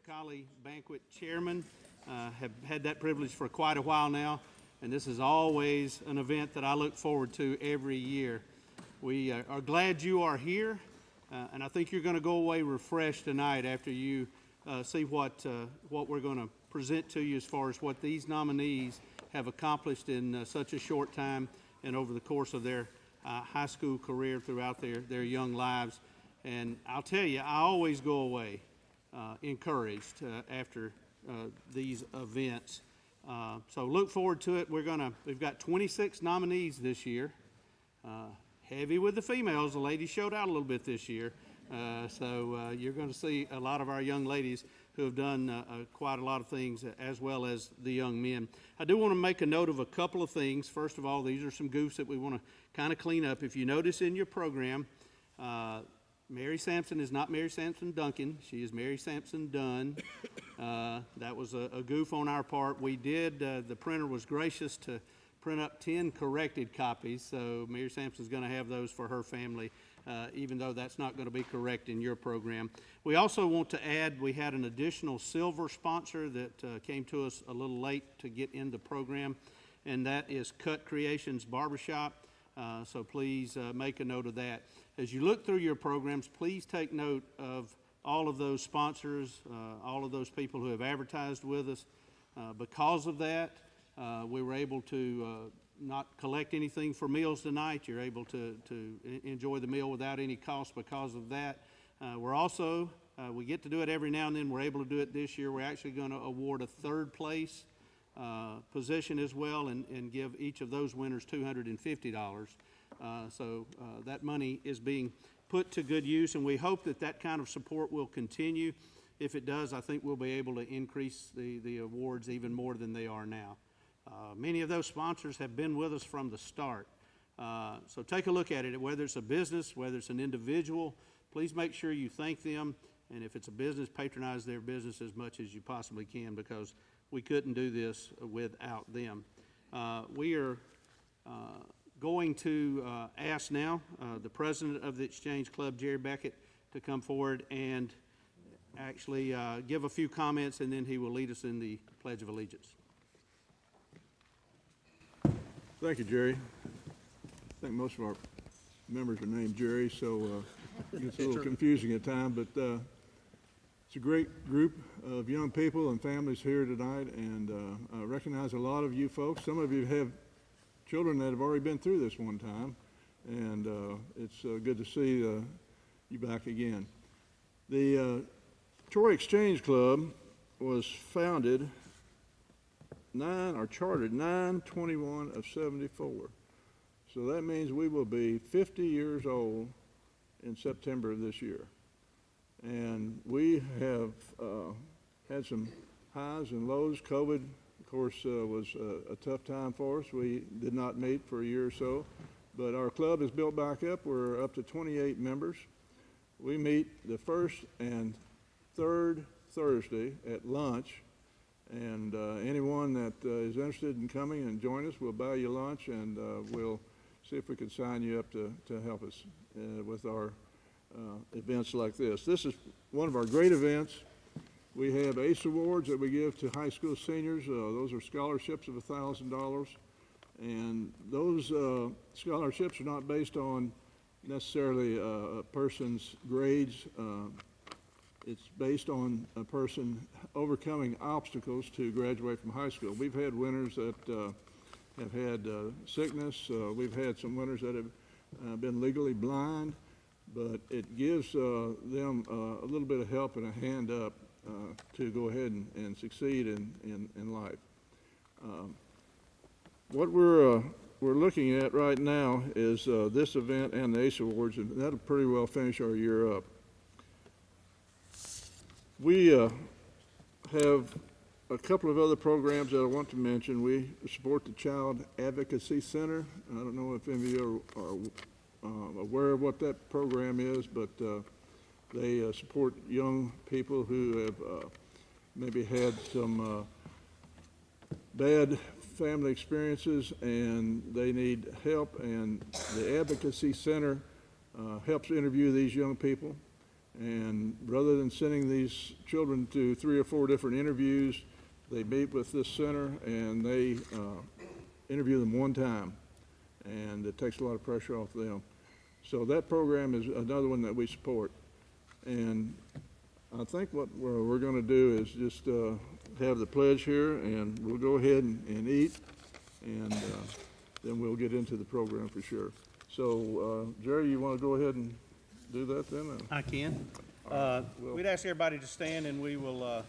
Colley Banquet Chairman. Have had that privilege for quite a while now, and this is always an event that I look forward to every year. We are glad you are here, and I think you're going to go away refreshed tonight after you see what we're going to present to you as far as what these nominees have accomplished in such a short time and over the course of their high school career throughout their young lives. And I'll tell you, I always go away encouraged after these events. So look forward to it. We've got 26 nominees this year. Heavy with the females. The ladies showed out a little bit this year. So you're going to see a lot of our young ladies who have done quite a lot of things, as well as the young men. I do want to make a note of a couple of things. First of all, these are some goofs that we want to kind of clean up. If you notice in your program, Mary Sampson is not Mary Sampson Duncan. She is Mary Sampson Dunn. That was a goof on our part. We did, the printer was gracious to print up 10 corrected copies, so Mary Sampson's going to have those for her family, even though that's not going to be correct in your program. We also want to add, we had an additional silver sponsor that came to us a little late to get in the program, and that is Cut Creations Barbershop. So please make a note of that. As you look through your programs, please take note of all of those sponsors, all of those people who have advertised with us. Because of that, we were able to not collect anything for meals tonight. You're able to enjoy the meal without any cost because of that. We're also, we get to do it every now and then. We're able to do it this year. We're actually going to award a third place position as well, and give each of those winners $250. So that money is being put to good use, and we hope that that kind of support will continue. If it does, I think we'll be able to increase the awards even more than they are now. Many of those sponsors have been with us from the start. So take a look at it. Whether it's a business, whether it's an individual, please make sure you thank them. And if it's a business, patronize their business as much as you possibly can, because we couldn't do this without them. We are going to ask now the president of the Exchange Club, Jerry Beckett, to come forward and actually give a few comments, and then he will lead us in the Pledge of Allegiance. Thank you, Jerry. I think most of our members are named Jerry, so it gets a little confusing at times, but it's a great group of young people and families here tonight, and I recognize a lot of you folks. Some of you have children that have already been through this one time, and it's good to see you back again. The Troy Exchange Club was founded chartered 9/21 of 74. So that means we will be 50 years old in September of this year. And we have had some highs and lows. COVID, of course, was a tough time for us. We did not meet for a year or so, but our club is built back up. We're up to 28 members. We meet the first and third Thursday at lunch, and anyone that is interested in coming and join us, we'll buy you lunch, and we'll see if we can sign you up to help us with our events like this. This is one of our great events. We have ACE awards that we give to high school seniors. Those are scholarships of $1,000, and those scholarships are not based on necessarily a person's grades. It's based on a person overcoming obstacles to graduate from high school. We've had winners that have had sickness. We've had some winners that have been legally blind, but it gives them a little bit of help and a hand up to go ahead and succeed in life. What we're looking at right now is this event and the ACE Awards, and that'll pretty well finish our year up. We have a couple of other programs that I want to mention. We support the Child Advocacy Center. I don't know if any of you are aware of what that program is, but they support young people who have maybe had some bad family experiences and they need help, and the Advocacy Center helps interview these young people And rather than sending these children to 3 or 4 different interviews, they meet with this center and they interview them one time. And it takes a lot of pressure off them. So that program is another one that we support. And I think what we're going to do is just have the pledge here, and we'll go ahead and eat, and then we'll get into the program for sure. So, Jerry, you want to go ahead and do that then? I can. We'd ask everybody to stand, and we will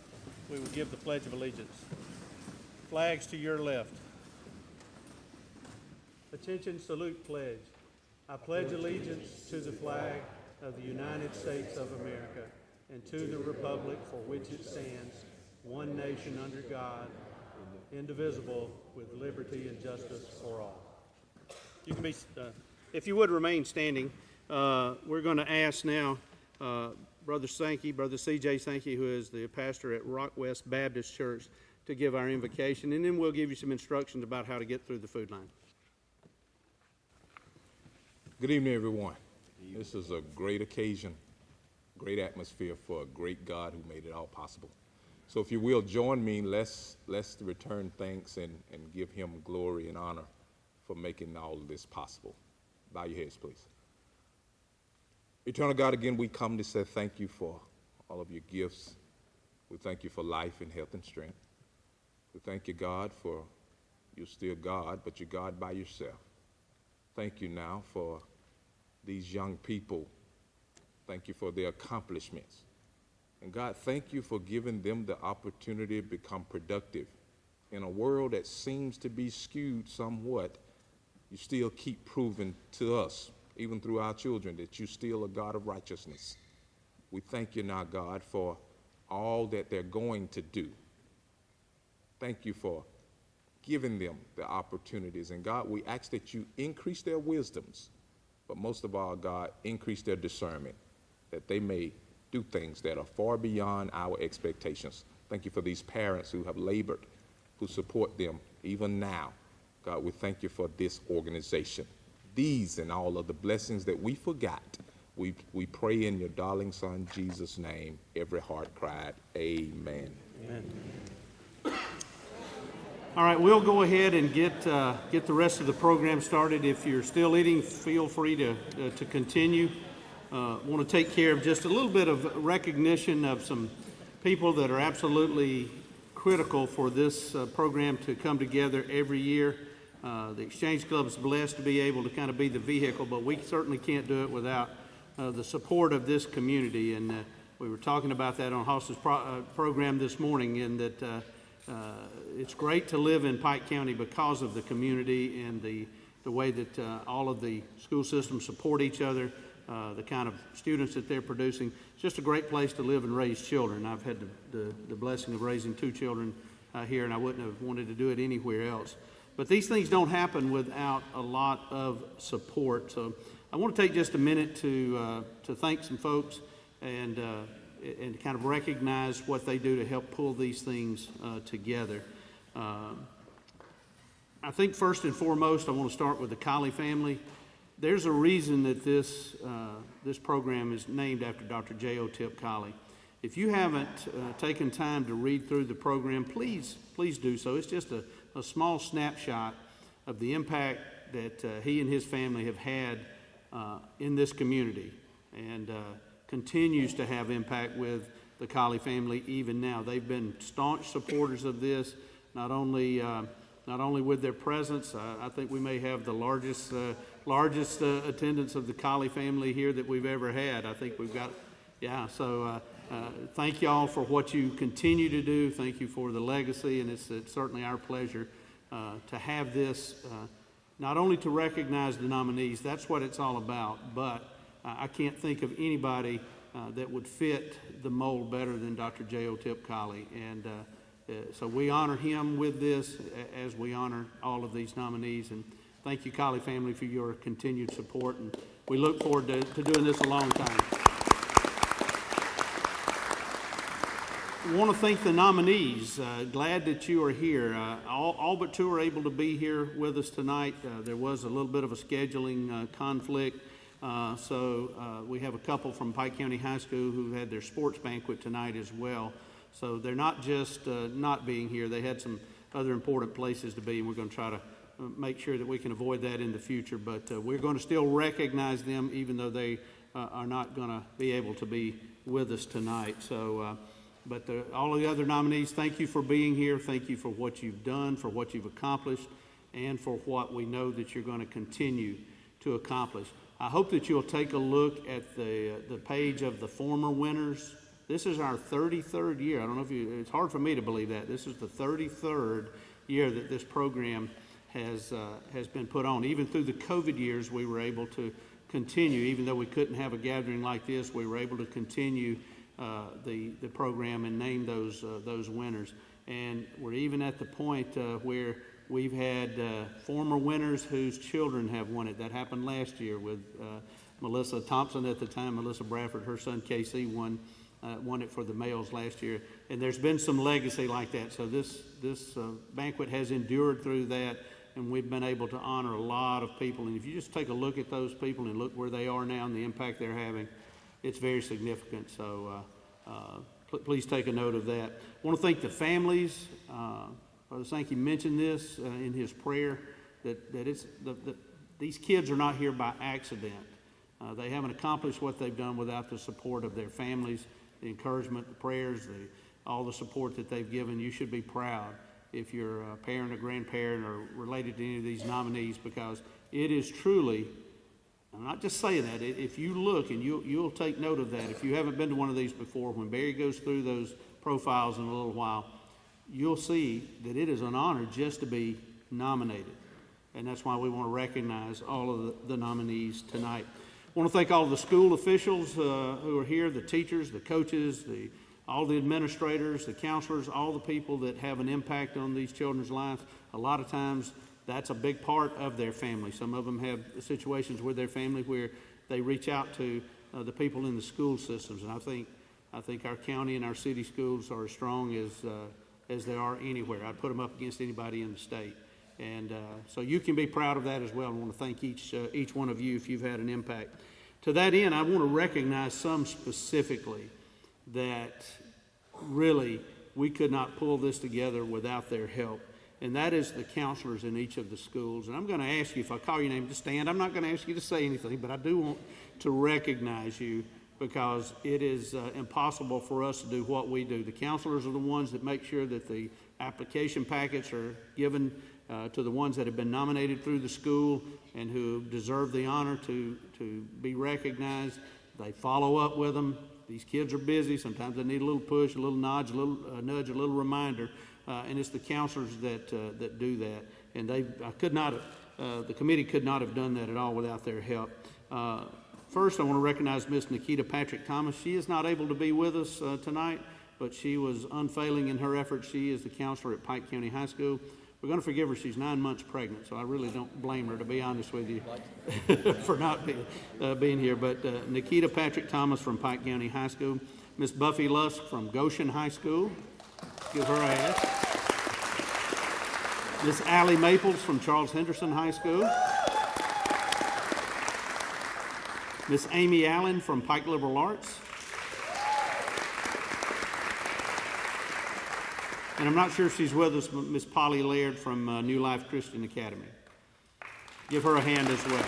give the Pledge of Allegiance. Flags to your left. Attention, salute, pledge. I pledge allegiance to the flag of the United States of America and to the republic for which it stands, one nation under God, indivisible, with liberty and justice for all. You can be, if you would remain standing, we're going to ask now Brother Sankey, Brother C.J. Sankey, who is the pastor at Rock West Baptist Church, to give our invocation, and then we'll give you some instructions about how to get through the food line. Good evening, everyone. This is a great occasion, great atmosphere for a great God who made it all possible. So if you will, join me, let's return thanks and give him glory and honor for making all of this possible. Bow your heads, please. Eternal God, again, we come to say thank you for all of your gifts. We thank you for life and health and strength. We thank you, God, for you're still God, but you're God by yourself. Thank you now for these young people. Thank you for their accomplishments. And God, thank you for giving them the opportunity to become productive. In a world that seems to be skewed somewhat, you still keep proving to us, even through our children, that you're still a God of righteousness. We thank you now, God, for all that they're going to do. Thank you for giving them the opportunities. And God, we ask that you increase their wisdoms, but most of all, God, increase their discernment, that they may do things that are far beyond our expectations. Thank you for these parents who have labored, who support them even now. God, we thank you for this organization. These and all of the blessings that we forgot, we pray in your darling son, Jesus' name. Every heart cried, amen. Amen. All right, we'll go ahead and get the rest of the program started. If you're still eating, feel free to continue. Want to take care of just a little bit of recognition of some people that are absolutely critical for this program to come together every year. The Exchange Club is blessed to be able to kind of be the vehicle, but we certainly can't do it without the support of this community. And we were talking about that on Hoss's program this morning, in that it's great to live in Pike County because of the community and the way that all of the school systems support each other, the kind of students that they're producing. It's just a great place to live and raise children. I've had the blessing of raising 2 children here, and I wouldn't have wanted to do it anywhere else. But these things don't happen without a lot of support. So I want to take just a minute to thank some folks and kind of recognize what they do to help pull these things together. I think first and foremost, I want to start with the Colley family. There's a reason that this program is named after Dr. J.O. Tip Colley. If you haven't taken time to read through the program, please do so. It's just a small snapshot of the impact that he and his family have had in this community, and continues to have impact with the Colley family even now. They've been staunch supporters of this, not only with their presence. I think we may have the largest attendance of the Colley family here that we've ever had. I think we've got, so thank y'all for what you continue to do. Thank you for the legacy, and it's certainly our pleasure to have this, not only to recognize the nominees, that's what it's all about, but I can't think of anybody that would fit the mold better than Dr. J.O. Tip Colley. And so we honor him with this as we honor all of these nominees. And thank you, Colley family, for your continued support. And we look forward to doing this a long time. I want to thank the nominees. Glad that you are here. All but 2 are able to be here with us tonight. There was a little bit of a scheduling conflict. We have a couple from Pike County High School who had their sports banquet tonight as well. So they're not just not being here. They had some other important places to be, and we're going to try to make sure that we can avoid that in the future. But we're going to still recognize them even though they are not going to be able to be with us tonight. So, all of the other nominees, thank you for being here. Thank you for what you've done, for what you've accomplished, and for what we know that you're going to continue to accomplish. I hope that you'll take a look at the page of the former winners. This is our 33rd year. I don't know if it's hard for me to believe that. This is the 33rd year that this program has been put on. Even through the COVID years, we were able to continue. Even though we couldn't have a gathering like this, we were able to continue the program and name those winners. And we're even at the point where we've had former winners whose children have won it. That happened last year with Melissa Thompson at the time. Melissa Bradford, her son Casey won it for the males last year. And there's been some legacy like that. So this banquet has endured through that, and we've been able to honor a lot of people. And if you just take a look at those people and look where they are now and the impact they're having, it's very significant. So please take a note of that. I want to thank the families. Brother Sankey mentioned this in his prayer, that these kids are not here by accident. They haven't accomplished what they've done without the support of their families, the encouragement, the prayers, all the support that they've given. You should be proud if you're a parent or grandparent or related to any of these nominees, because it is truly, I'm not just saying that, if you look, and you'll take note of that, if you haven't been to one of these before, when Barry goes through those profiles in a little while, you'll see that it is an honor just to be nominated. And that's why we want to recognize all of the nominees tonight. I want to thank all of the school officials who are here, the teachers, the coaches, all the administrators, the counselors, all the people that have an impact on these children's lives. A lot of times that's a big part of their family. Some of them have situations with their family where they reach out to the people in the school systems. And I think our county and our city schools are as strong as they are anywhere. I'd put them up against anybody in the state. And so you can be proud of that as well. I want to thank each one of you if you've had an impact. To that end, I want to recognize some specifically that really we could not pull this together without their help. And that is the counselors in each of the schools. And I'm going to ask you, if I call your name, to stand. I'm not going to ask you to say anything, but I do want to recognize you, because it is impossible for us to do what we do. The counselors are the ones that make sure that the application packets are given to the ones that have been nominated through the school and who deserve the honor to be recognized. They follow up with them. These kids are busy. Sometimes they need a little push, a little nudge, a little reminder. And it's the counselors that do that. And the committee could not have done that at all without their help. First, I want to recognize Miss Nikita Patrick Thomas. She is not able to be with us tonight, but she was unfailing in her efforts. She is the counselor at Pike County High School. We're going to forgive her. She's 9 months pregnant, so I really don't blame her, to be honest with you, for not being here. But Nikita Patrick Thomas from Pike County High School. Miss Buffy Lusk from Goshen High School. Give her a hand. Miss Allie Maples from Charles Henderson High School. Miss Amy Allen from Pike Liberal Arts. And I'm not sure if she's with us, but Miss Polly Laird from New Life Christian Academy. Give her a hand as well.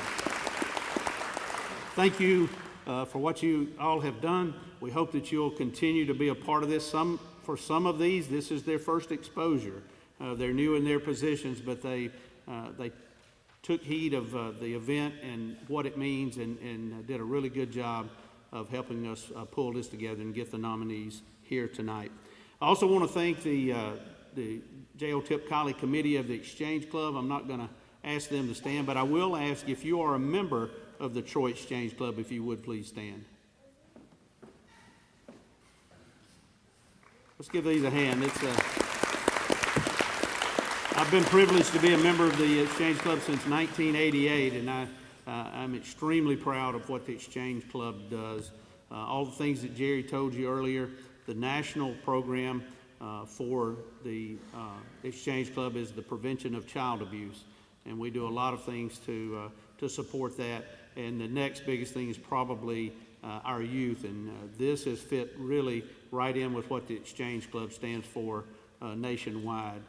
Thank you for what you all have done. We hope that you'll continue to be a part of this. For some of these, this is their first exposure. They're new in their positions, but they took heed of the event and what it means, and did a really good job of helping us pull this together and get the nominees here tonight. I also want to thank the J.O. Tip Colley Committee of the Exchange Club. I'm not going to ask them to stand, but I will ask, if you are a member of the Troy Exchange Club, if you would please stand. Let's give these a hand. I've been privileged to be a member of the Exchange Club since 1988, and I'm extremely proud of what the Exchange Club does. All the things that Jerry told you earlier. The national program for the Exchange Club is the prevention of child abuse, and we do a lot of things to support that. and the next biggest thing is probably our youth, and this has fit really right in with what the Exchange Club stands for nationwide,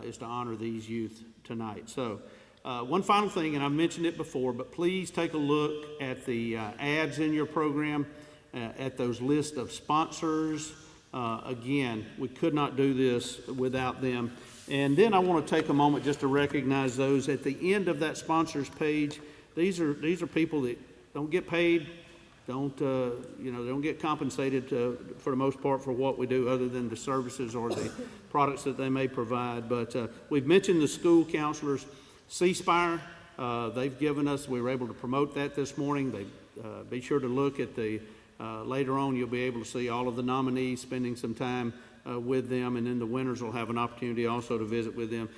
is to honor these youth tonight. So one final thing, and I've mentioned it before, but please take a look at the ads in your program, at those lists of sponsors. Again, we could not do this without them. And then I want to take a moment just to recognize those at the end of that sponsors page. These are people that don't get paid, don't get compensated for the most part for what we do, other than the services or the products that they may provide. But we've mentioned the school counselors. C-Spire, they've given us, we were able to promote that this morning. Be sure to look at the later on. You'll be able to see all of the nominees spending some time with them, and then the winners will have an opportunity also to visit with them.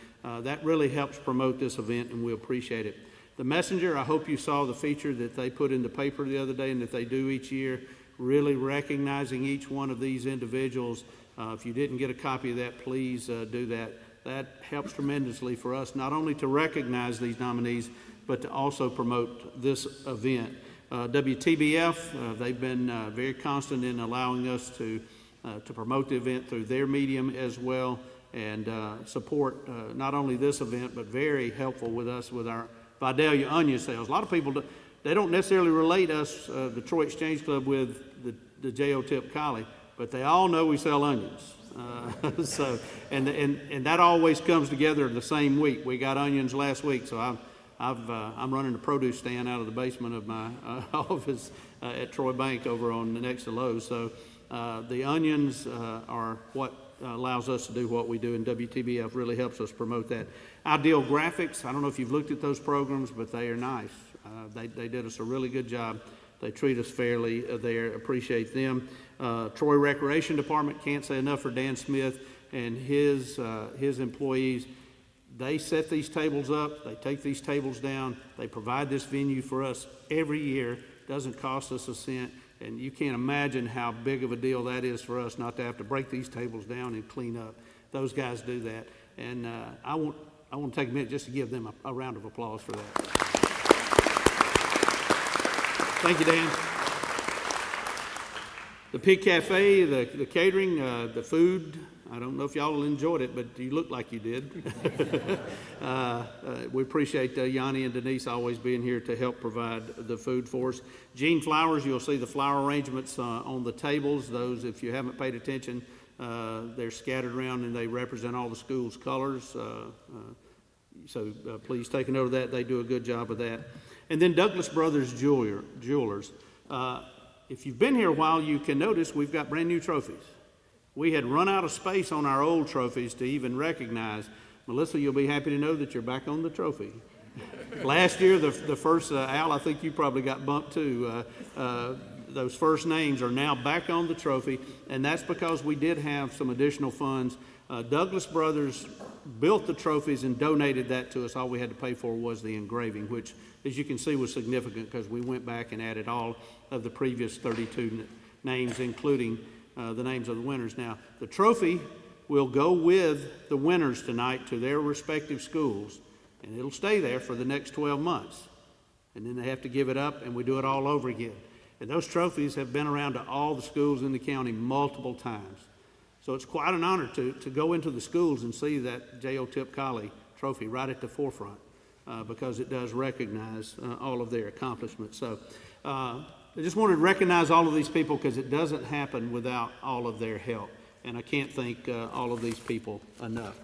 That really helps promote this event, and we appreciate it. The Messenger, I hope you saw the feature that they put in the paper the other day and that they do each year, really recognizing each one of these individuals. If you didn't get a copy of that, please do that. That helps tremendously for us, not only to recognize these nominees, but to also promote this event. WTBF, they've been very constant in allowing us to promote the event through their medium as well, and support not only this event, but very helpful with us with our Vidalia onion sales. A lot of people, they don't necessarily relate us, the Troy Exchange Club, with the J.O. Tip Colley, but they all know we sell onions. And that always comes together the same week. We got onions last week, so I'm running a produce stand out of the basement of my office at Troy Bank over on the next to Lowe's. So the onions are what allows us to do what we do, and WTBF really helps us promote that. Ideal Graphics, I don't know if you've looked at those programs, but they are nice. They did us a really good job. They treat us fairly there. Appreciate them. Troy Recreation Department, can't say enough for Dan Smith and his employees. They set these tables up. They take these tables down. They provide this venue for us every year. Doesn't cost us a cent. And you can't imagine how big of a deal that is for us not to have to break these tables down and clean up. Those guys do that. And I want to take a minute just to give them a round of applause for that. Thank you, Dan. The Pig Cafe, the catering, the food, I don't know if y'all enjoyed it, but you look like you did. We appreciate Yanni and Denise always being here to help provide the food for us. Gene Flowers, you'll see the flower arrangements on the tables. Those, if you haven't paid attention, they're scattered around and they represent all the school's colors. So please take a note of that. They do a good job of that. And then Douglas Brothers Jewelers. If you've been here a while, you can notice we've got brand new trophies. We had run out of space on our old trophies to even recognize. Melissa, you'll be happy to know that you're back on the trophy. Last year, the first, Al, I think you probably got bumped too. Those first names are now back on the trophy, and that's because we did have some additional funds. Douglas Brothers built the trophies and donated that to us. All we had to pay for was the engraving, which, as you can see, was significant because we went back and added all of the previous 32 names, including the names of the winners. Now, the trophy will go with the winners tonight to their respective schools, and it'll stay there for the next 12 months. And then they have to give it up, and we do it all over again. And those trophies have been around to all the schools in the county multiple times. So it's quite an honor to go into the schools and see that J.O. Tip Colley trophy right at the forefront because it does recognize all of their accomplishments. So I just wanted to recognize all of these people because it doesn't happen without all of their help. And I can't thank all of these people enough.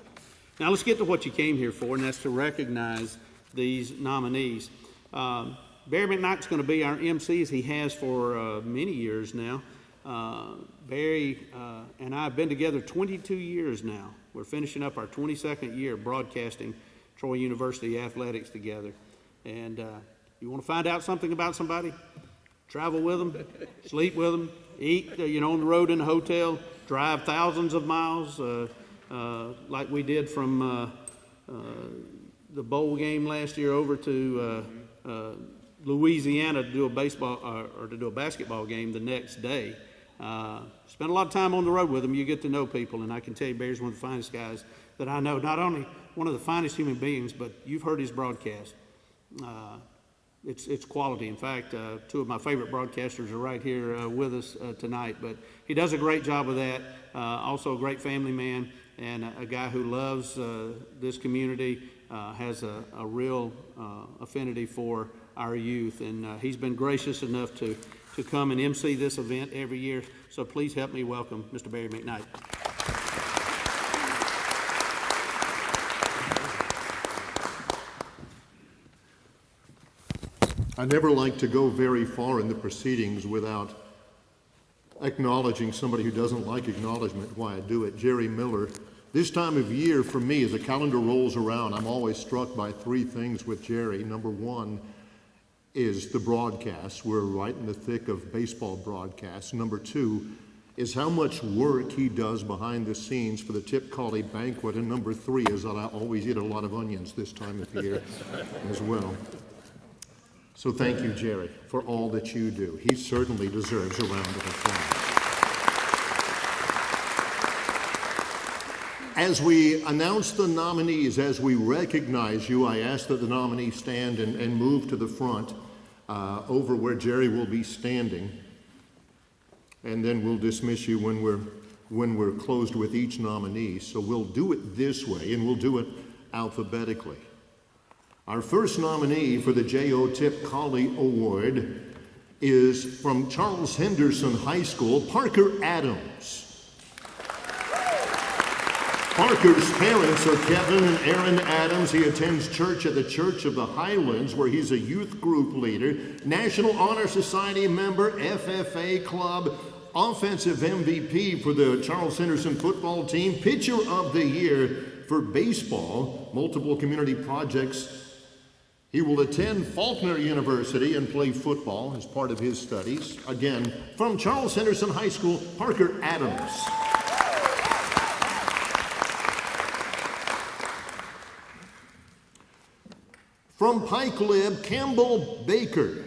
Now let's get to what you came here for, and that's to recognize these nominees. Barry McKnight's going to be our MC, as he has for many years now. Barry and I have been together 22 years now. We're finishing up our 22nd year broadcasting Troy University athletics together. And you want to find out something about somebody? Travel with them, sleep with them, eat, on the road in a hotel, drive thousands of miles like we did from the bowl game last year over to Louisiana to do a baseball or to do a basketball game the next day. Spend a lot of time on the road with them. You get to know people, and I can tell you Barry's one of the finest guys that I know. Not only one of the finest human beings, but you've heard his broadcast. it's quality. In fact, two of my favorite broadcasters are right here with us tonight. But he does a great job of that. Also a great family man and a guy who loves this community, has a real affinity for our youth. And he's been gracious enough to come and MC this event every year. So please help me welcome Mr. Barry McKnight. I never like to go very far in the proceedings without acknowledging somebody who doesn't like acknowledgement, why I do it, Jerry Miller. This time of year for me, as the calendar rolls around, I'm always struck by three things with Jerry. Number one is the broadcasts. We're right in the thick of baseball broadcasts. Number two is how much work he does behind the scenes for the Tip Colley banquet. And number three is that I always eat a lot of onions this time of year as well. So thank you, Jerry, for all that you do. He certainly deserves a round of applause. As we announce the nominees, as we recognize you, I ask that the nominees stand and move to the front over where Jerry will be standing. And then we'll dismiss you when we're closed with each nominee. So we'll do it this way, and we'll do it alphabetically. Our first nominee for the J.O. Tip Colley Award is from Charles Henderson High School, Parker Adams. Parker's parents are Kevin and Erin Adams. He attends church at the Church of the Highlands, where he's a youth group leader, National Honor Society member, FFA club, offensive MVP for the Charles Henderson football team, pitcher of the year for baseball, multiple community projects. He will attend Faulkner University and play football as part of his studies. Again, from Charles Henderson High School, Parker Adams. From Pike Lib, Campbell Baker.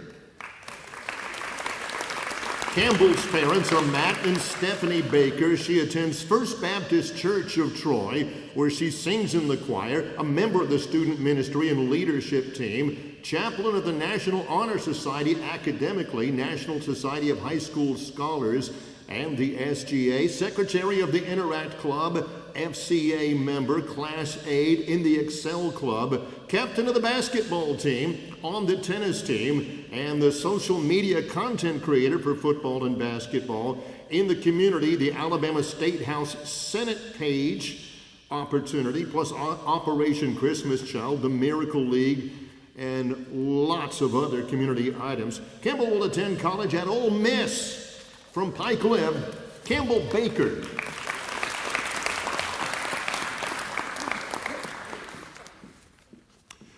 Campbell's parents are Matt and Stephanie Baker. She attends First Baptist Church of Troy, where she sings in the choir, a member of the student ministry and leadership team, chaplain of the National Honor Society academically, National Society of High School Scholars, and the SGA, secretary of the Interact Club, FCA member, Class 8 in the Excel Club, captain of the basketball team, on the tennis team, and the social media content creator for football and basketball. In the community, the Alabama State House Senate page opportunity, plus Operation Christmas Child, the Miracle League, and lots of other community items. Campbell will attend college at Ole Miss. From Pike Lib, Campbell Baker.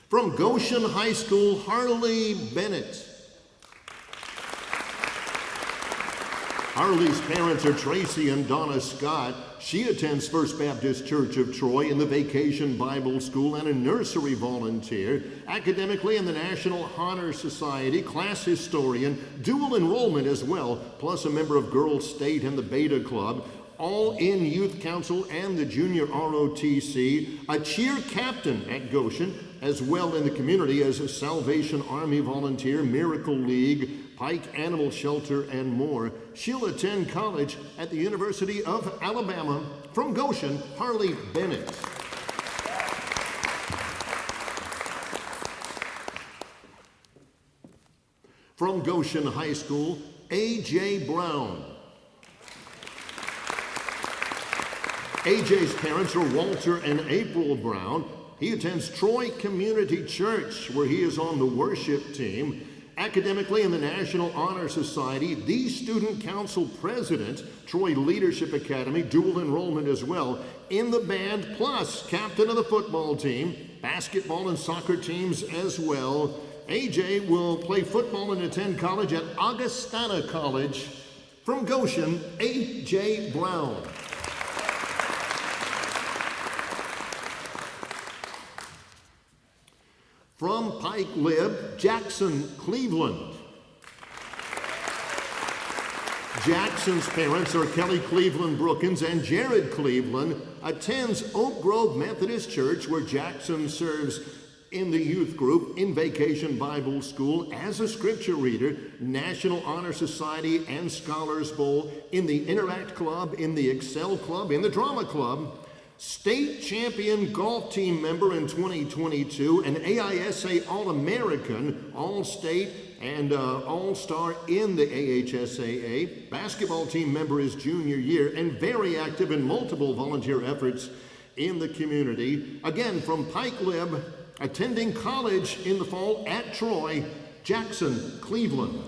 From Goshen High School, Harley Bennett. Harley's parents are Tracy and Donna Scott. She attends First Baptist Church of Troy in the Vacation Bible School and a nursery volunteer. Academically in the National Honor Society, class historian, dual enrollment as well, plus a member of Girls State and the Beta Club. All in Youth Council and the Junior ROTC. A cheer captain at Goshen, as well in the community as a Salvation Army volunteer, Miracle League, Pike Animal Shelter, and more. She'll attend college at the University of Alabama. From Goshen, Harley Bennett. From Goshen High School, A.J. Brown. A.J.'s parents are Walter and April Brown. He attends Troy Community Church, where he is on the worship team. Academically in the National Honor Society, the Student Council President, Troy Leadership Academy, dual enrollment as well, in the band, plus captain of the football team, basketball and soccer teams as well. AJ will play football and attend college at Augustana College. From Goshen, A.J. Brown. From Pike Lib, Jackson Cleveland. Jackson's parents are Kelly Cleveland Brookins and Jared Cleveland, attends Oak Grove Methodist Church, where Jackson serves in the youth group, in Vacation Bible School, as a scripture reader, National Honor Society and Scholars Bowl, in the Interact Club, in the Excel Club, in the Drama Club, state champion golf team member in 2022, an AISA All-American, All-State, and All-Star in the AHSAA, basketball team member his junior year, and very active in multiple volunteer efforts in the community. Again, from Pike Lib, attending college in the fall at Troy, Jackson Cleveland.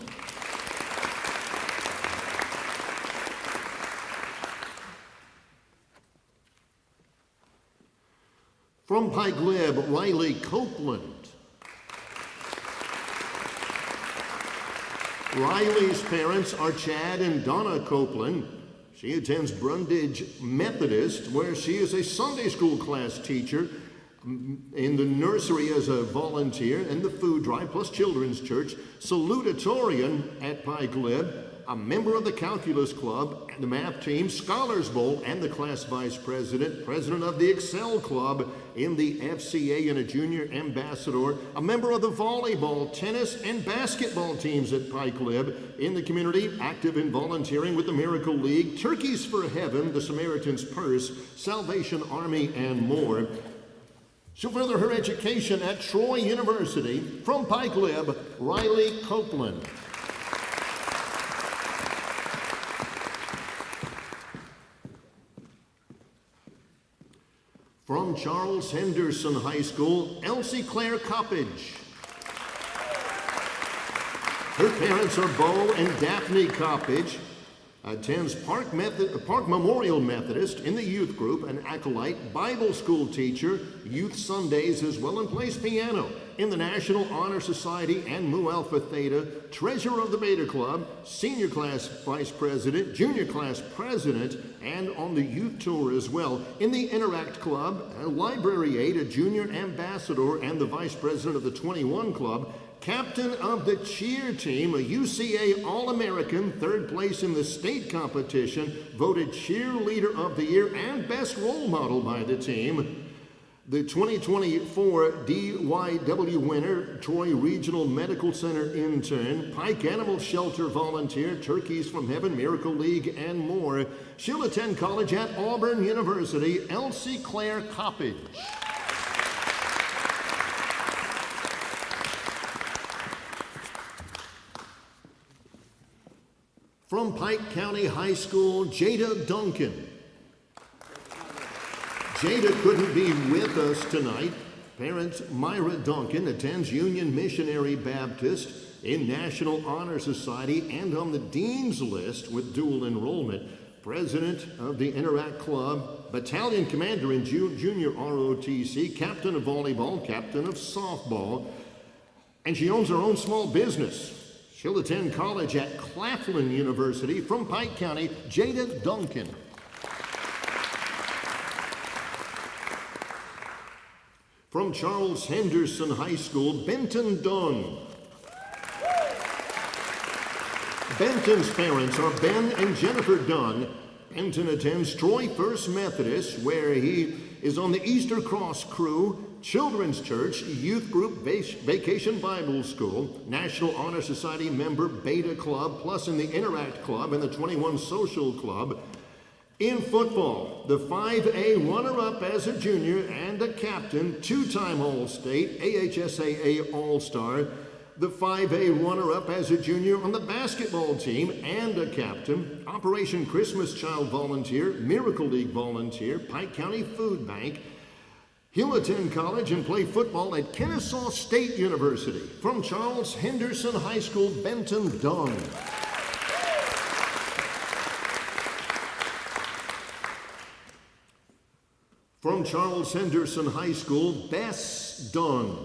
From Pike Lib, Riley Copeland. Riley's parents are Chad and Donna Copeland. She attends Brundage Methodist, where she is a Sunday school class teacher, in the nursery as a volunteer, and the food drive, plus children's church, salutatorian at Pike Lib, a member of the calculus club, and the math team, Scholars Bowl, and the class vice president, president of the Excel Club in the FCA, and a junior ambassador, a member of the volleyball, tennis, and basketball teams at Pike Lib in the community, active in volunteering with the Miracle League, Turkeys for Heaven, the Samaritan's Purse, Salvation Army, and more. She'll further her education at Troy University. From Pike Lib, Riley Copeland. From Charles Henderson High School, Elsie Claire Coppage. Her parents are Bo and Daphne Coppage. Attends Park Memorial Methodist in the youth group, an acolyte, Bible school teacher, youth Sundays as well, and plays piano in the National Honor Society and Mu Alpha Theta, treasurer of the Beta Club, senior class vice president, junior class president, and on the youth tour as well. In the Interact Club, a library aide, a junior ambassador, and the vice president of the 21 Club, captain of the cheer team, a UCA All-American, third place in the state competition, voted cheerleader of the year and best role model by the team. The 2024 DYW winner, Troy Regional Medical Center intern, Pike Animal Shelter volunteer, Turkeys from Heaven, Miracle League, and more. She'll attend college at Auburn University, Elsie Claire Coppage. From Pike County High School, Jada Duncan. Jada couldn't be with us tonight. Parents Myra Duncan attends Union Missionary Baptist in National Honor Society and on the Dean's List with dual enrollment. President of the Interact Club, battalion commander in junior ROTC, captain of volleyball, captain of softball, and she owns her own small business. She'll attend college at Claflin University. From Pike County, Jada Duncan. From Charles Henderson High School, Benton Dunn. Benton's parents are Ben and Jennifer Dunn. Benton attends Troy First Methodist, where he is on the Easter Cross crew, Children's Church, Youth Group, Vacation Bible School, National Honor Society member, Beta Club, plus in the Interact Club and the 21 Social Club. In football, the 5A runner-up as a junior and a captain, two-time All-State, AHSAA All-Star. The 5A runner-up as a junior on the basketball team and a captain, Operation Christmas Child volunteer, Miracle League volunteer, Pike County Food Bank. He'll attend college and play football at Kennesaw State University. From Charles Henderson High School, Benton Dunn. From Charles Henderson High School, Bess Dunn.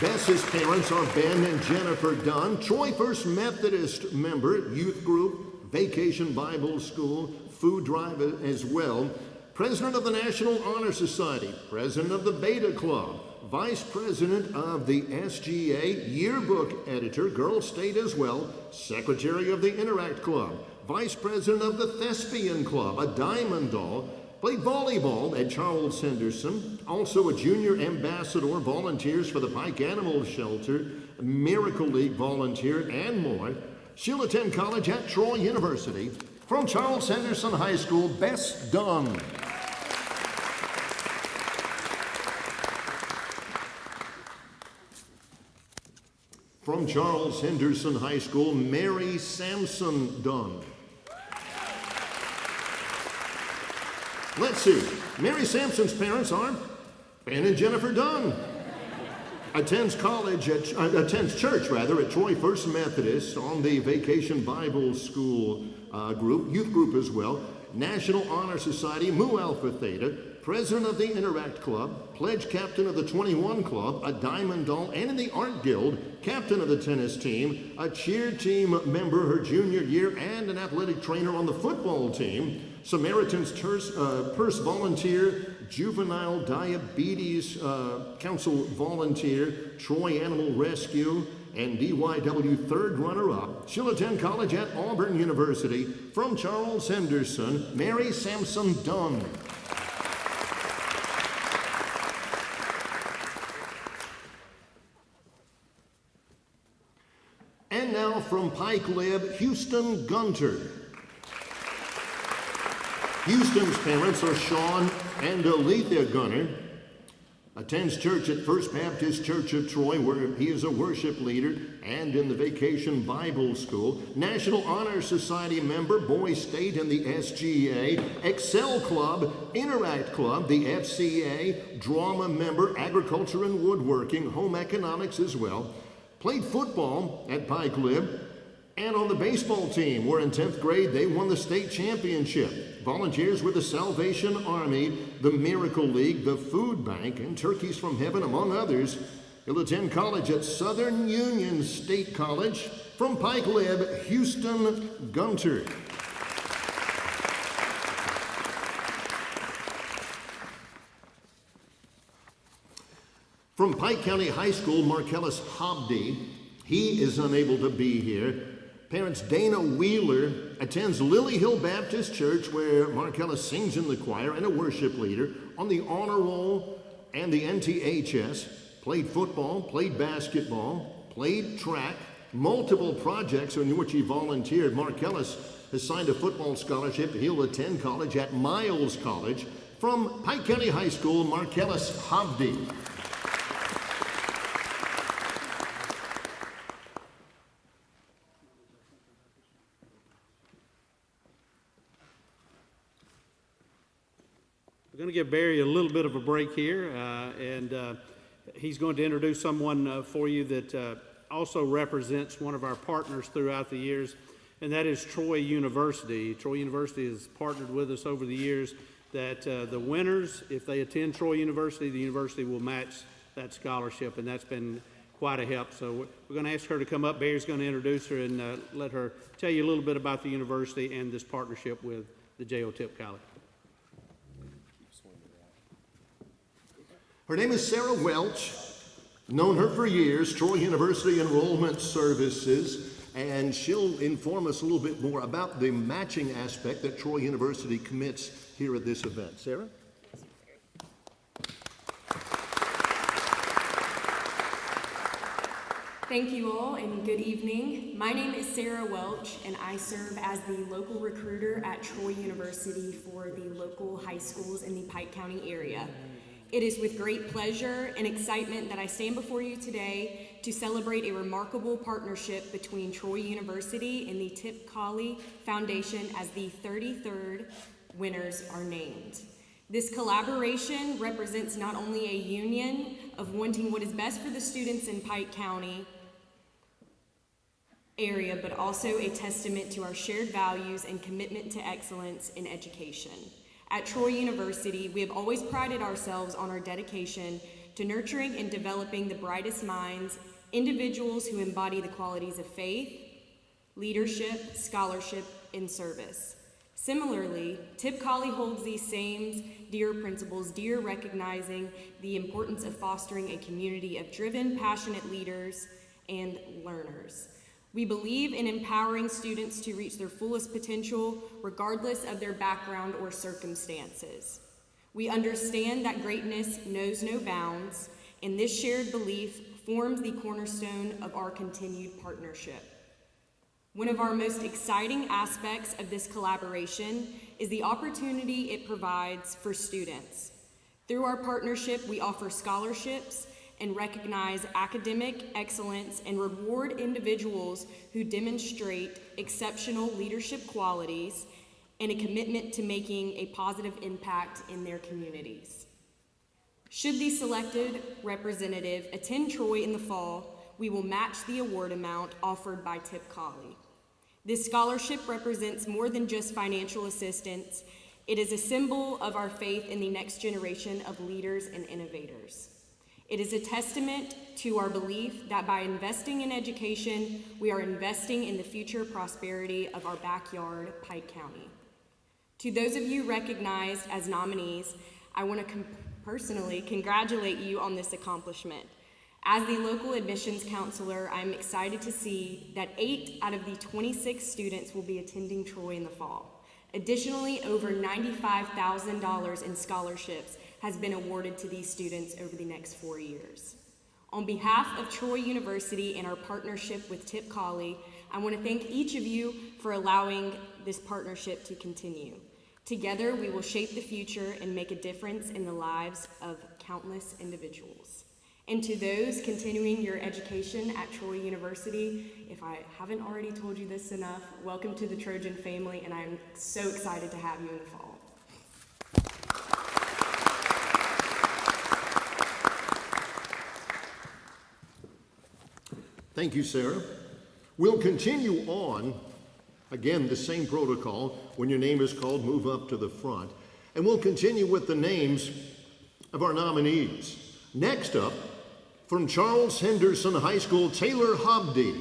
Bess's parents are Ben and Jennifer Dunn, Troy First Methodist member, youth group, Vacation Bible School, food drive as well. President of the National Honor Society, president of the Beta Club, vice president of the SGA, yearbook editor, Girl State as well, secretary of the Interact Club, vice president of the Thespian Club, a diamond doll, Played volleyball at Charles Henderson. Also a junior ambassador, volunteers for the Pike Animal Shelter, Miracle League volunteer, and more. She'll attend college at Troy University. From Charles Henderson High School, Bess Dunn. From Charles Henderson High School, Mary Sampson Dunn. Let's see. Mary Sampson's parents are Ben and Jennifer Dunn. Attends church at Troy First Methodist on the Vacation Bible School youth group as well. National Honor Society, Mu Alpha Theta, president of the Interact Club, pledge captain of the 21 Club, a Diamond Doll, and in the Art Guild, captain of the tennis team, a cheer team member her junior year, and an athletic trainer on the football team. Samaritan's Purse volunteer, Juvenile Diabetes Council volunteer, Troy Animal Rescue, and DYW third runner-up. She'll attend college at Auburn University. From Charles Henderson, Mary Sampson Dunn. And now from Pike Lib, Houston Gunter. Houston's parents are Sean and Alethea Gunter. Attends church at First Baptist Church of Troy, where he is a worship leader, and in the Vacation Bible School. National Honor Society member, Boy State and the SGA. Excel Club, Interact Club, the FCA. Drama member, Agriculture and Woodworking, Home Economics as well. Played football at Pike Lib. And on the baseball team, where in 10th grade they won the state championship. Volunteers with the Salvation Army, the Miracle League, the Food Bank, and Turkeys from Heaven, among others. He'll attend college at Southern Union State College. From Pike Lib, Houston Gunter. From Pike County High School, Marcellus Hobdy. He is unable to be here. Parents Dana Wheeler attends Lily Hill Baptist Church, where Marcellus sings in the choir and a worship leader, on the honor roll and the NTHS, played football, played basketball, played track, multiple projects in which he volunteered. Marcellus has signed a football scholarship. He'll attend college at Miles College. From Pike County High School, Marcellus Hobdy. We're going to give Barry a little bit of a break here, and he's going to introduce someone for you that also represents one of our partners throughout the years, and that is Troy University. Troy University has partnered with us over the years that the winners, if they attend Troy University, the university will match that scholarship, and that's been quite a help. So we're going to ask her to come up. Barry's going to introduce her and let her tell you a little bit about the university and this partnership with the J.O. Tip College. Her name is Sarah Welch. Known her for years, Troy University Enrollment Services, and she'll inform us a little bit more about the matching aspect that Troy University commits here at this event. Sarah? Thank you all and good evening. My name is Sarah Welch and I serve as the local recruiter at Troy University for the local high schools in the Pike County area. It is with great pleasure and excitement that I stand before you today to celebrate a remarkable partnership between Troy University and the Tip Colley Foundation as the 33rd winners are named. This collaboration represents not only a union of wanting what is best for the students in Pike County area, but also a testament to our shared values and commitment to excellence in education. At Troy University, we have always prided ourselves on our dedication to nurturing and developing the brightest minds, individuals who embody the qualities of faith, leadership, scholarship, and service. Similarly, Tip Colley holds these same dear principles dear, recognizing the importance of fostering a community of driven, passionate leaders and learners. We believe in empowering students to reach their fullest potential, regardless of their background or circumstances. We understand that greatness knows no bounds, and this shared belief forms the cornerstone of our continued partnership. One of our most exciting aspects of this collaboration is the opportunity it provides for students. Through our partnership, we offer scholarships and recognize academic excellence and reward individuals who demonstrate exceptional leadership qualities and a commitment to making a positive impact in their communities. Should the selected representative attend Troy in the fall, we will match the award amount offered by Tip Colley. This scholarship represents more than just financial assistance. It is a symbol of our faith in the next generation of leaders and innovators. It is a testament to our belief that by investing in education, we are investing in the future prosperity of our backyard, Pike County. To those of you recognized as nominees, I want to personally congratulate you on this accomplishment. As the local admissions counselor, I'm excited to see that 8 out of the 26 students will be attending Troy in the fall. Additionally, over $95,000 in scholarships has been awarded to these students over the next 4 years. On behalf of Troy University and our partnership with Tip Colley, I want to thank each of you for allowing this partnership to continue. Together, we will shape the future and make a difference in the lives of countless individuals. And to those continuing your education at Troy University, if I haven't already told you this enough, welcome to the Trojan family, and I'm so excited to have you in the fall. Thank you, Sarah. We'll continue on. Again, the same protocol. When your name is called, move up to the front. And we'll continue with the names of our nominees. Next up, from Charles Henderson High School, Taylor Hobdy.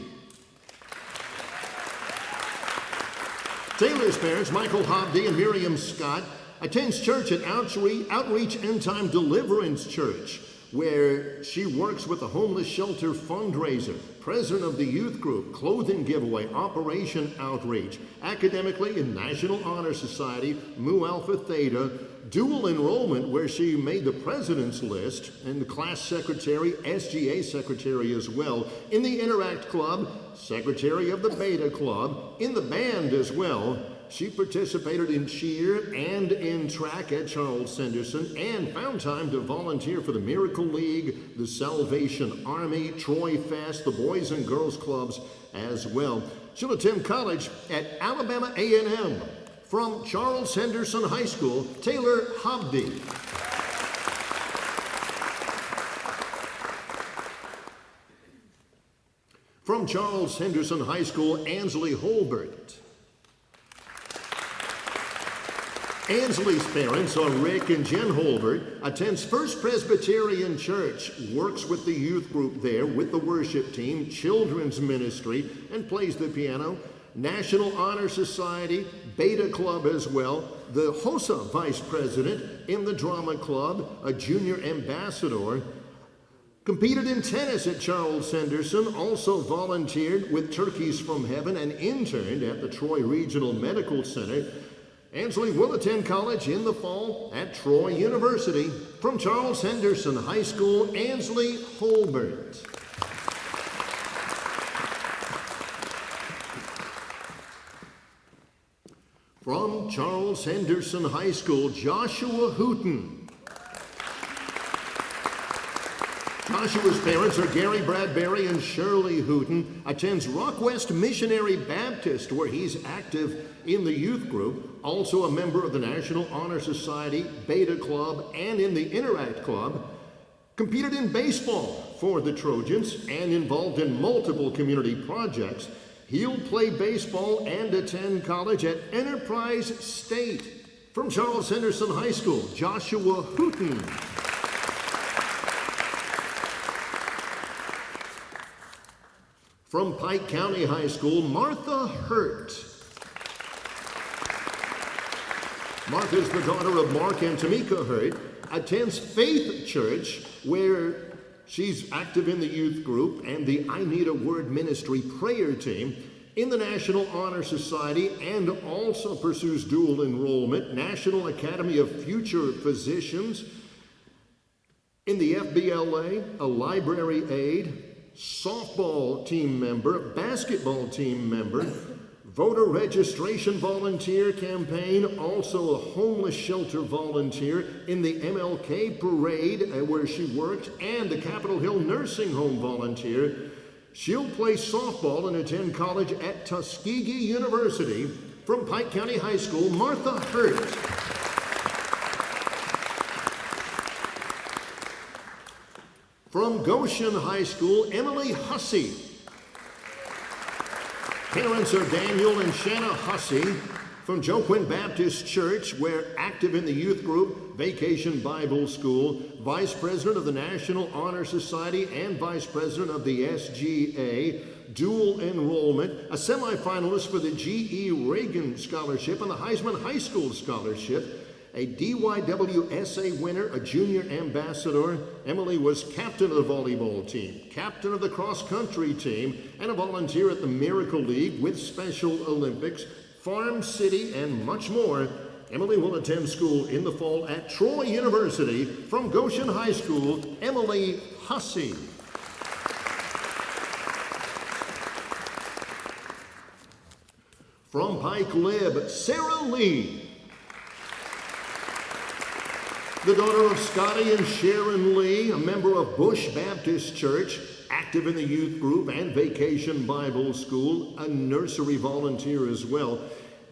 Taylor's parents, Michael Hobdy and Miriam Scott, attends church at Outreach End Time Deliverance Church, where she works with the homeless shelter fundraiser, president of the youth group, clothing giveaway, Operation Outreach, academically in National Honor Society, Mu Alpha Theta, dual enrollment where she made the president's list, and the class secretary, SGA secretary as well, in the Interact Club, secretary of the Beta Club, in the band as well. She participated in cheer and in track at Charles Henderson and found time to volunteer for the Miracle League, the Salvation Army, Troy Fest, the Boys and Girls Clubs as well. She'll attend college at Alabama A&M. From Charles Henderson High School, Taylor Hobdy. From Charles Henderson High School, Ansley Holbert. Ansley's parents are Rick and Jen Holbert, attends First Presbyterian Church, works with the youth group there, with the worship team, children's ministry, and plays the piano. National Honor Society, Beta Club as well, the HOSA Vice President in the Drama Club, a junior ambassador, competed in tennis at Charles Henderson, also volunteered with Turkeys from Heaven and interned at the Troy Regional Medical Center. Ansley will attend college in the fall at Troy University. From Charles Henderson High School, Ansley Holbert. From Charles Henderson High School, Joshua Hooten. Joshua's parents are Gary Bradbury and Shirley Hooten, attends Rock West Missionary Baptist, where he's active in the youth group, also a member of the National Honor Society, Beta Club, and in the Interact Club. Competed in baseball for the Trojans and involved in multiple community projects. He'll play baseball and attend college at Enterprise State. From Charles Henderson High School, Joshua Hooten. From Pike County High School, Martha Hurt. Martha's the daughter of Mark and Tamika Hurt, attends Faith Church, where She's active in the youth group and the I Need a Word ministry prayer team, in the National Honor Society, and also pursues dual enrollment, National Academy of Future Physicians, in the FBLA, a library aide, softball team member, basketball team member, voter registration volunteer campaign, also a homeless shelter volunteer, in the MLK parade where she worked, and the Capitol Hill nursing home volunteer. She'll play softball and attend college at Tuskegee University. From Pike County High School, Martha Hurt. From Goshen High School, Emily Hussey. Parents are Daniel and Shanna Hussey from Joaquin Baptist Church, where active in the youth group, Vacation Bible School, Vice President of the National Honor Society and Vice President of the SGA, dual enrollment, a semifinalist for the G.E. Reagan Scholarship and the Heisman High School Scholarship, a DYWSA winner, a junior ambassador. Emily was captain of the volleyball team, captain of the cross-country team, and a volunteer at the Miracle League with Special Olympics, Farm City, and much more. Emily will attend school in the fall at Troy University. From Goshen High School, Emily Hussey. From Pike Lib, Sarah Lee. The daughter of Scotty and Sharon Lee, a member of Bush Baptist Church, active in the youth group and Vacation Bible School, a nursery volunteer as well.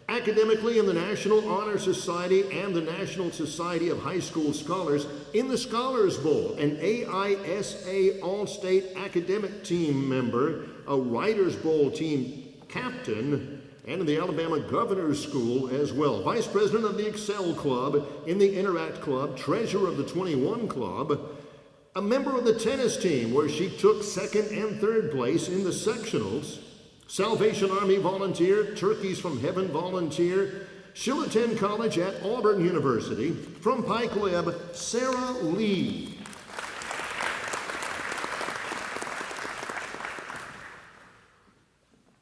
Academically in the National Honor Society and the National Society of High School Scholars, in the Scholars Bowl, an AISA All-State Academic Team member, a Writers Bowl team captain, and in the Alabama Governor's School as well. Vice President of the Excel Club, in the Interact Club, Treasurer of the 21 Club, a member of the tennis team where she took second and third place in the sectionals, Salvation Army volunteer, Turkeys from Heaven volunteer. She'll attend college at Auburn University. From Pike Lib, Sarah Lee.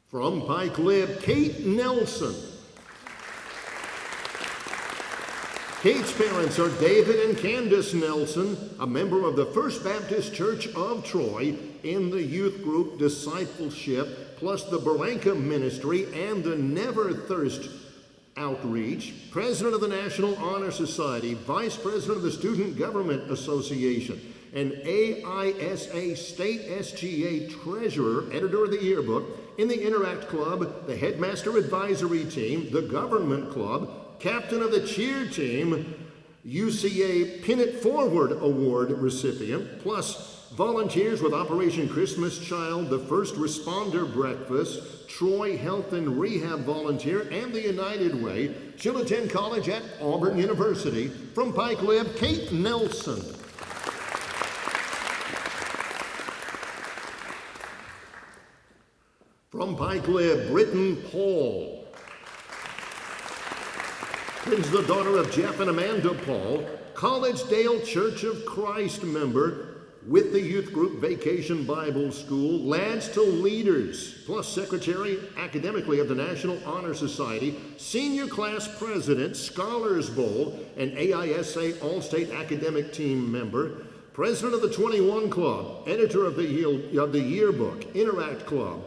From Pike Lib, Kate Nelson. Kate's parents are David and Candace Nelson, a member of the First Baptist Church of Troy, in the youth group Discipleship, plus the Barranca Ministry and the Never Thirst Outreach, President of the National Honor Society, Vice President of the Student Government Association, an AISA State SGA Treasurer, Editor of the Yearbook, in the Interact Club, the Headmaster Advisory Team, the Government Club, Captain of the Cheer Team, UCA Pin It Forward Award recipient, plus volunteers with Operation Christmas Child, the First Responder Breakfast, Troy Health and Rehab volunteer, and the United Way. She'll attend college at Auburn University. From Pike Lib, Kate Nelson. From Pike Lib, Britton Paul. Britton's the daughter of Jeff and Amanda Paul, Collegedale Church of Christ member with the youth group Vacation Bible School, Lads to Leaders, plus secretary academically of the National Honor Society, senior class president, Scholars Bowl, an AISA All-State Academic Team member, president of the 21 Club, editor of the Yearbook, Interact Club,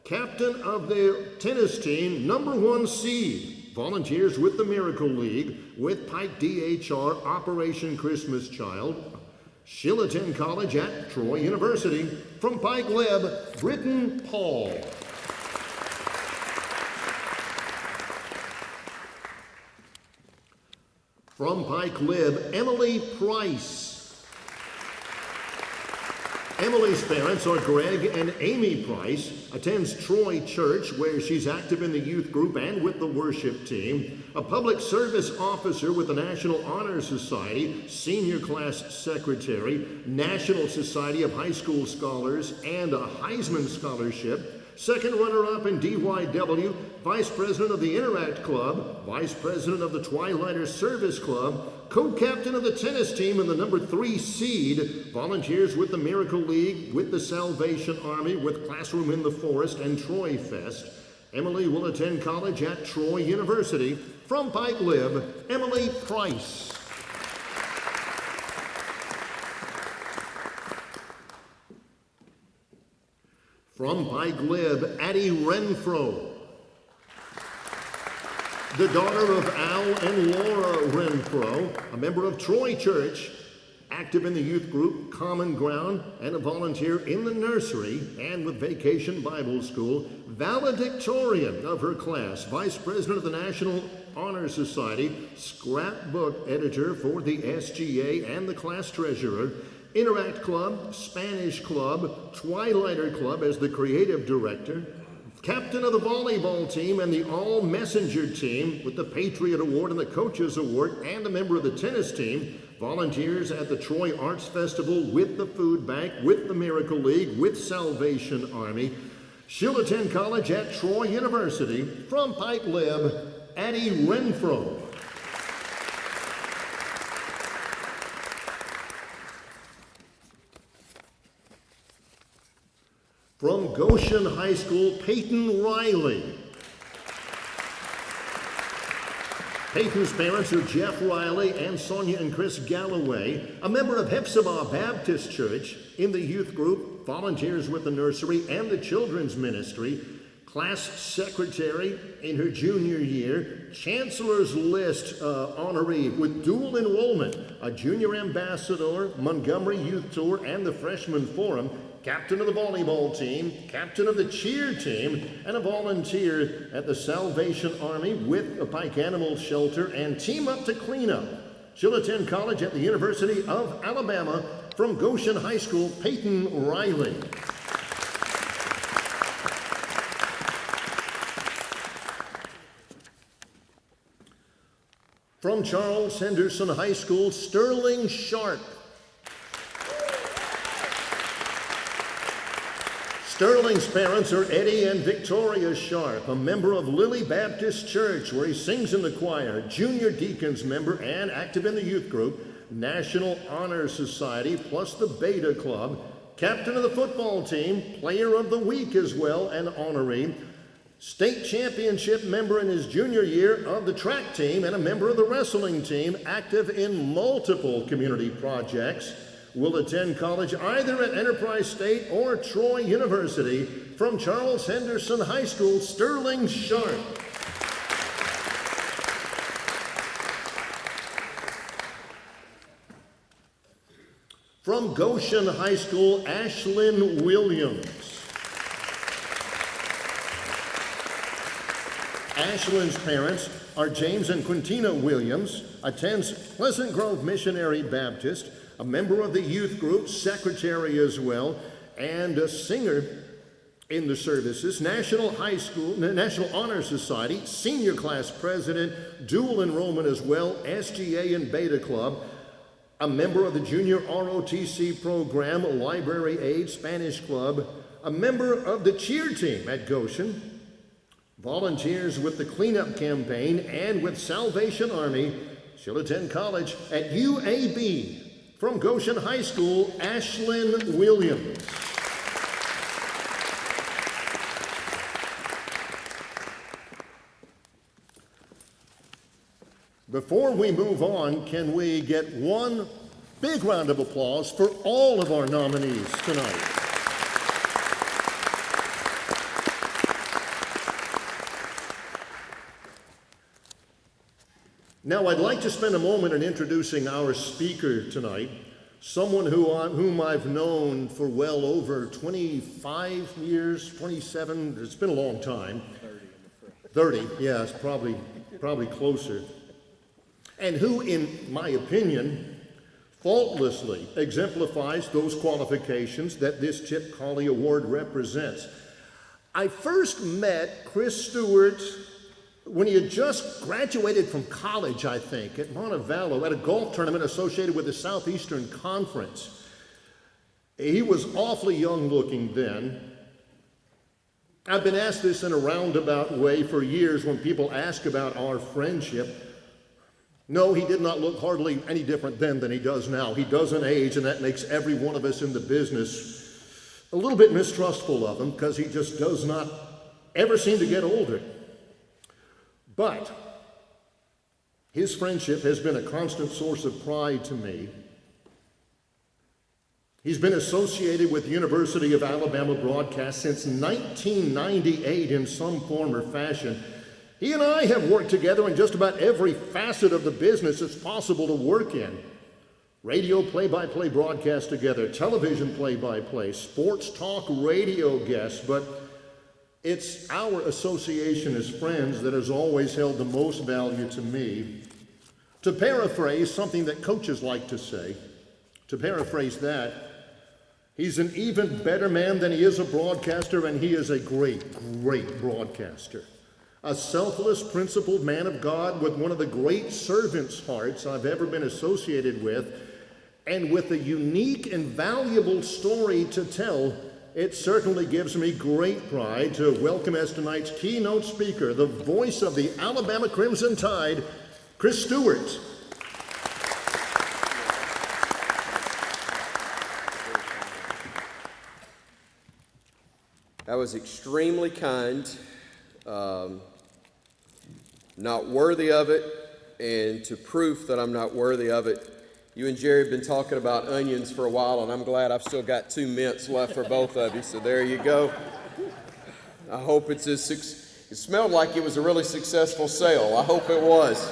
captain of the tennis team, #1 seed, volunteers with the Miracle League, with Pike DHR, Operation Christmas Child. She'll attend college at Troy University. From Pike Lib, Britton Paul. From Pike Lib, Emily Price. Emily's parents are Greg and Amy Price, attends Troy Church, where she's active in the youth group and with the worship team, a public service officer with the National Honor Society, senior class secretary, National Society of High School Scholars, and a Heisman Scholarship, second runner-up in DYW, vice president of the Interact Club, vice president of the Twilighter Service Club, co-captain of the tennis team and the number 3 seed, volunteers with the Miracle League, with the Salvation Army, with Classroom in the Forest and Troy Fest. Emily will attend college at Troy University. From Pike Lib, Emily Price. From Pike Lib, Addie Renfro. The daughter of Al and Laura Renfro, a member of Troy Church, active in the youth group Common Ground, and a volunteer in the nursery and with Vacation Bible School, valedictorian of her class, vice president of the National Honor Society, scrapbook editor for the SGA and the class treasurer, Interact Club, Spanish Club, Twilighter Club as the creative director, captain of the volleyball team and the all-messenger team with the Patriot Award and the Coaches Award, and a member of the tennis team, volunteers at the Troy Arts Festival with the Food Bank, with the Miracle League, with Salvation Army. She'll attend college at Troy University. From Pike Lib, Addie Renfro. From Goshen High School, Peyton Riley. Peyton's parents are Jeff Riley and Sonia and Chris Galloway, a member of Hepzibah Baptist Church, in the youth group, volunteers with the nursery and the children's ministry, class secretary in her junior year, Chancellor's List honoree with dual enrollment, a junior ambassador, Montgomery Youth Tour, and the Freshman Forum, captain of the volleyball team, captain of the cheer team, and a volunteer at the Salvation Army with a Pike Animal Shelter and Team Up to Clean Up. She'll attend college at the University of Alabama. From Goshen High School, Peyton Riley. From Charles Henderson High School, Sterling Sharp. Sterling's parents are Eddie and Victoria Sharp, a member of Lily Baptist Church, where he sings in the choir, junior deacons member and active in the youth group, National Honor Society, plus the Beta Club, captain of the football team, player of the week as well, and honoree, state championship member in his junior year of the track team, and a member of the wrestling team, active in multiple community projects. Will attend college either at Enterprise State or Troy University. From Charles Henderson High School, Sterling Sharp. From Goshen High School, Ashlyn Williams. Ashlyn's parents are James and Quintina Williams, attends Pleasant Grove Missionary Baptist, a member of the youth group, secretary as well, and a singer in the services, National Honor Society, senior class president, dual enrollment as well, SGA and Beta Club, a member of the junior ROTC program, library aide, Spanish Club, a member of the cheer team at Goshen, volunteers with the cleanup campaign and with Salvation Army. She'll attend college at UAB. From Goshen High School, Ashlyn Williams. Before we move on, can we get one big round of applause for all of our nominees tonight? Now, I'd like to spend a moment in introducing our speaker tonight, someone whom I've known for well over 25 years, 27, it's been a long time. 30, yeah, it's probably closer. And who, in my opinion, faultlessly exemplifies those qualifications that this Chip Colley Award represents. I first met Chris Stewart when he had just graduated from college, I think, at Montevallo, at a golf tournament associated with the Southeastern Conference. He was awfully young looking then. I've been asked this in a roundabout way for years when people ask about our friendship. No, he did not look hardly any different then than he does now. He doesn't age, and that makes every one of us in the business a little bit mistrustful of him because he just does not ever seem to get older. But his friendship has been a constant source of pride to me. He's been associated with the University of Alabama broadcast since 1998 in some form or fashion. He and I have worked together in just about every facet of the business it's possible to work in. Radio play-by-play broadcast together, television play-by-play, sports talk radio guests, but it's our association as friends that has always held the most value to me. To paraphrase something that coaches like to say, he's an even better man than he is a broadcaster, and he is a great, great broadcaster. A selfless, principled man of God with one of the great servant's hearts I've ever been associated with, and with a unique and valuable story to tell. It certainly gives me great pride to welcome as tonight's keynote speaker, the voice of the Alabama Crimson Tide, Chris Stewart. That was extremely kind, not worthy of it, and to proof that I'm not worthy of it, you and Jerry have been talking about onions for a while, and I'm glad I've still got 2 mints left for both of you, so there you go. I hope it smelled like it was a really successful sale. I hope it was.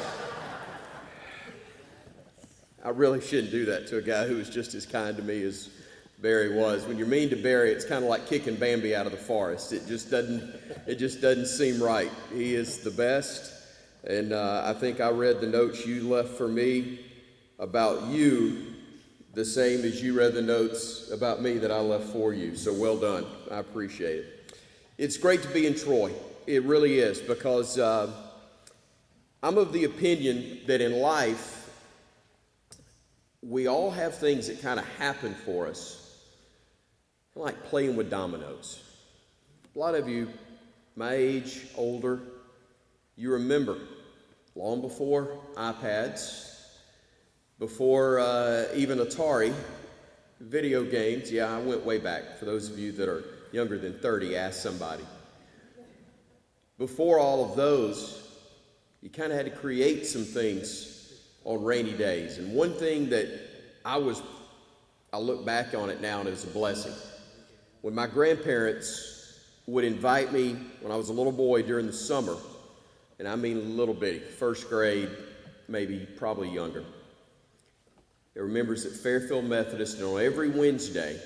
I really shouldn't do that to a guy who was just as kind to me as Barry was. When you're mean to Barry, it's kind of like kicking Bambi out of the forest. It just doesn't seem right. He is the best, and I think I read the notes you left for me about you the same as you read the notes about me that I left for you. So well done. I appreciate it. It's great to be in Troy. It really is, because I'm of the opinion that in life we all have things that kind of happen for us, like playing with dominoes. A lot of you, my age, older, you remember long before iPads, before even Atari, video games. Yeah, I went way back. For those of you that are younger than 30, ask somebody. Before all of those, you kind of had to create some things on rainy days. And one thing that I look back on it now and it's a blessing. When my grandparents would invite me when I was a little boy during the summer, and I mean little bitty, first grade, maybe probably younger. There were members at Fairfield Methodist, and on every Wednesday,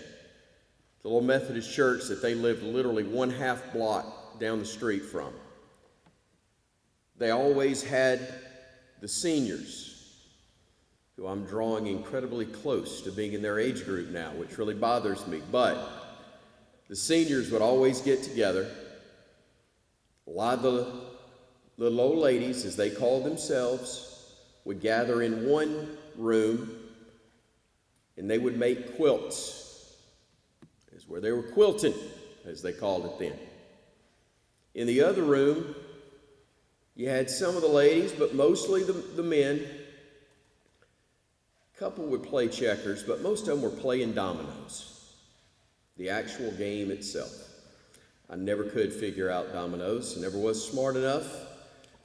the little Methodist church that they lived literally 1/2 block down the street from, they always had the seniors, who I'm drawing incredibly close to being in their age group now, which really bothers me. But the seniors would always get together. A lot of the little old ladies, as they called themselves, would gather in one room, and they would make quilts. That's where they were quilting, as they called it then. In the other room, you had some of the ladies, but mostly the men. A couple would play checkers, but most of them were playing dominoes, the actual game itself. I never could figure out dominoes. I never was smart enough.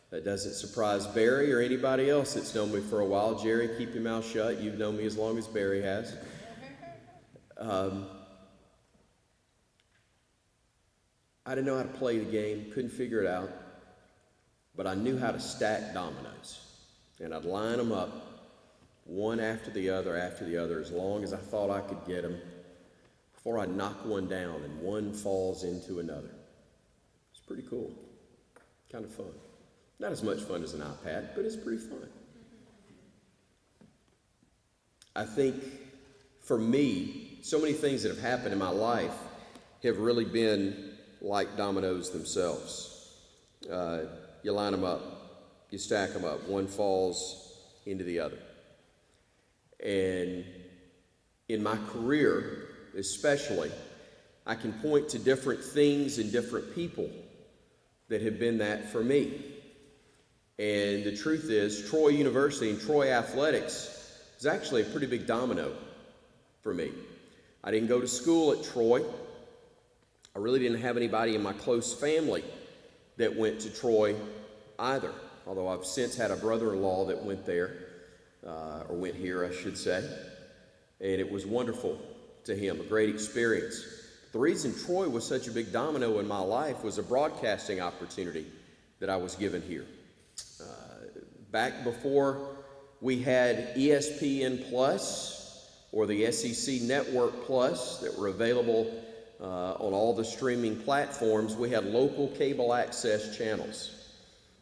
That doesn't surprise Barry or anybody else that's known me for a while. Jerry, keep your mouth shut. You've known me as long as Barry has. I didn't know how to play the game, couldn't figure it out, but I knew how to stack dominoes. And I'd line them up, one after the other, as long as I thought I could get them, before I knock one down and one falls into another. It's pretty cool, kind of fun. Not as much fun as an iPad, but it's pretty fun. I think for me, so many things that have happened in my life have really been like dominoes themselves. You line them up, you stack them up, one falls into the other. And in my career, especially, I can point to different things and different people that have been that for me. And the truth is, Troy University and Troy athletics is actually a pretty big domino for me. I didn't go to school at Troy. I really didn't have anybody in my close family that went to Troy either, although I've since had a brother-in-law that went there, or went here, I should say, and it was wonderful to him, a great experience. The reason Troy was such a big domino in my life was a broadcasting opportunity that I was given here. Back before we had ESPN Plus or the SEC Network Plus that were available on all the streaming platforms, we had local cable access channels.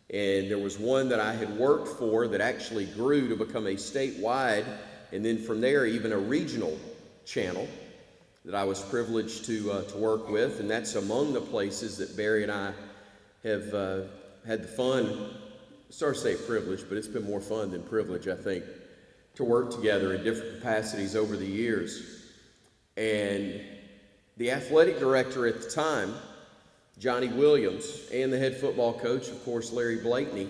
And there was one that I had worked for that actually grew to become a statewide, and then from there even a regional channel that I was privileged to work with. And that's among the places that Barry and I have had the fun, sorry to say privilege, but it's been more fun than privilege, I think, to work together in different capacities over the years. And the athletic director at the time, Johnny Williams, and the head football coach, of course, Larry Blakeney,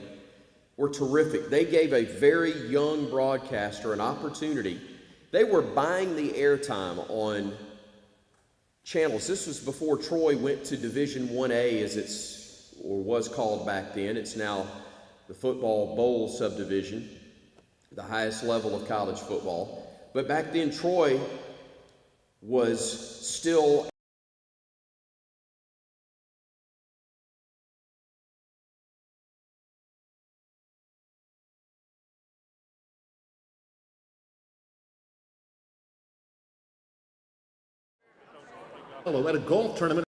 were terrific. They gave a very young broadcaster an opportunity. They were buying the airtime on channels. This was before Troy went to Division 1A, as it's, or was called back then. It's now the Football Bowl subdivision, the highest level of college football. But back then, Troy was still At a golf tournament